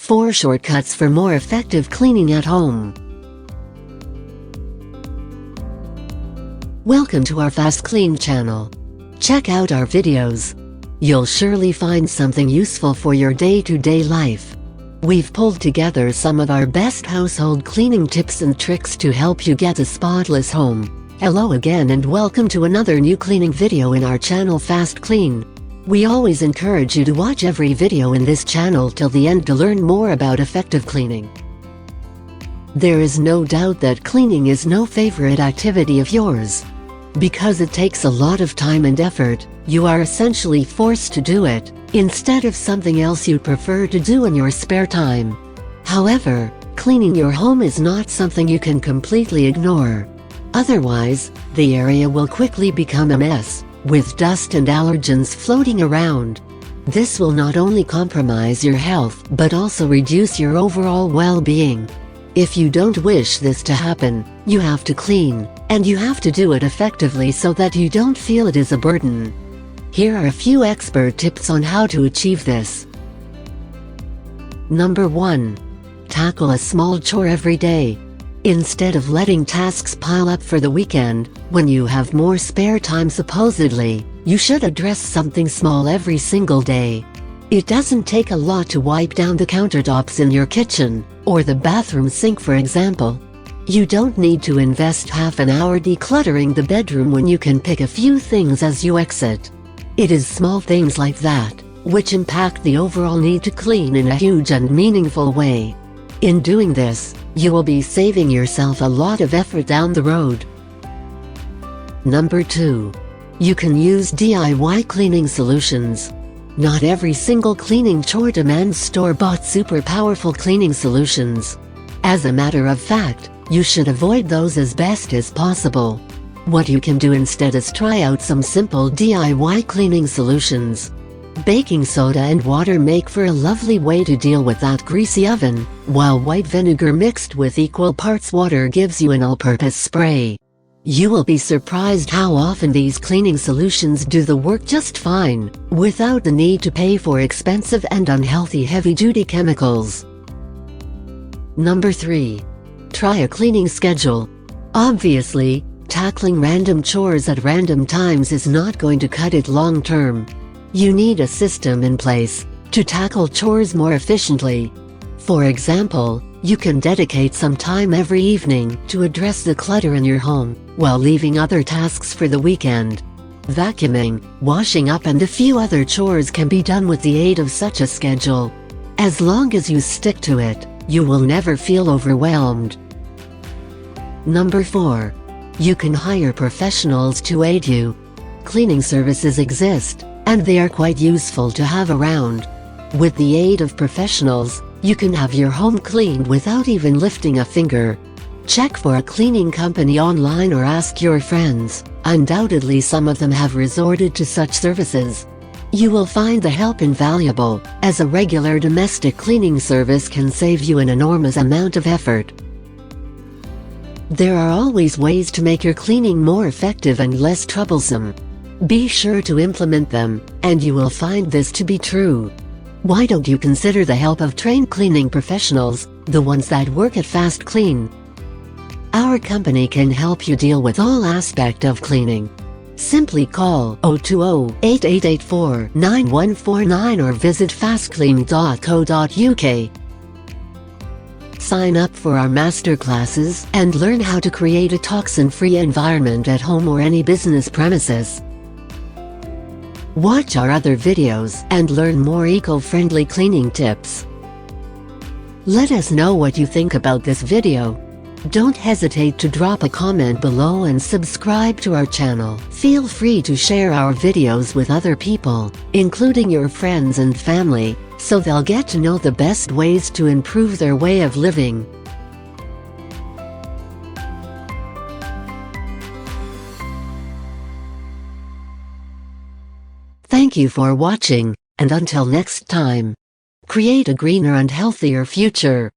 4 shortcuts for more effective cleaning at home. Welcome to our FastKlean channel. Check out our videos. You'll surely find something useful for your day-to-day life. We've pulled together some of our best household cleaning tips and tricks to help you get a spotless home. Hello again and welcome to another new cleaning video in our channel FastKlean. We always encourage you to watch every video in this channel till the end to learn more about effective cleaning. There is no doubt that cleaning is no favorite activity of yours. Because it takes a lot of time and effort, you are essentially forced to do it, instead of something else you'd prefer to do in your spare time. However, cleaning your home is not something you can completely ignore. Otherwise, the area will quickly become a mess, with dust and allergens floating around. This will not only compromise your health but also reduce your overall well-being. If you don't wish this to happen, you have to clean, and you have to do it effectively so that you don't feel it is a burden. Here are a few expert tips on how to achieve this. Number 1. Tackle a small chore every day. Instead of letting tasks pile up for the weekend, when you have more spare time supposedly, you should address something small every single day. It doesn't take a lot to wipe down the countertops in your kitchen, or the bathroom sink for example. You don't need to invest half an hour decluttering the bedroom when you can pick a few things as you exit. It is small things like that, which impact the overall need to clean in a huge and meaningful way. In doing this, you will be saving yourself a lot of effort down the road. Number 2. You can use DIY cleaning solutions. Not every single cleaning chore demands store-bought super powerful cleaning solutions. As a matter of fact, you should avoid those as best as possible. What you can do instead is try out some simple DIY cleaning solutions. Baking soda and water make for a lovely way to deal with that greasy oven, while white vinegar mixed with equal parts water gives you an all-purpose spray. You will be surprised how often these cleaning solutions do the work just fine, without the need to pay for expensive and unhealthy heavy-duty chemicals. Number 3. Try a cleaning schedule. Obviously, tackling random chores at random times is not going to cut it long-term. You need a system in place to tackle chores more efficiently. For example, you can dedicate some time every evening to address the clutter in your home, while leaving other tasks for the weekend. Vacuuming, washing up and a few other chores can be done with the aid of such a schedule. As long as you stick to it, you will never feel overwhelmed. Number 4. You can hire professionals to aid you. Cleaning services exist, and they are quite useful to have around. With the aid of professionals, you can have your home cleaned without even lifting a finger. Check for a cleaning company online or ask your friends. Undoubtedly some of them have resorted to such services. You will find the help invaluable, as a regular domestic cleaning service can save you an enormous amount of effort. There are always ways to make your cleaning more effective and less troublesome. Be sure to implement them, and you will find this to be true. Why don't you consider the help of trained cleaning professionals, the ones that work at FastKlean? Our company can help you deal with all aspects of cleaning. Simply call 020-8884-9149 or visit fastklean.co.uk. Sign up for our masterclasses and learn how to create a toxin-free environment at home or any business premises. Watch our other videos and learn more eco-friendly cleaning tips. Let us know what you think about this video. Don't hesitate to drop a comment below and subscribe to our channel. Feel free to share our videos with other people, including your friends and family, so they'll get to know the best ways to improve their way of living. Thank you for watching, and until next time, create a greener and healthier future.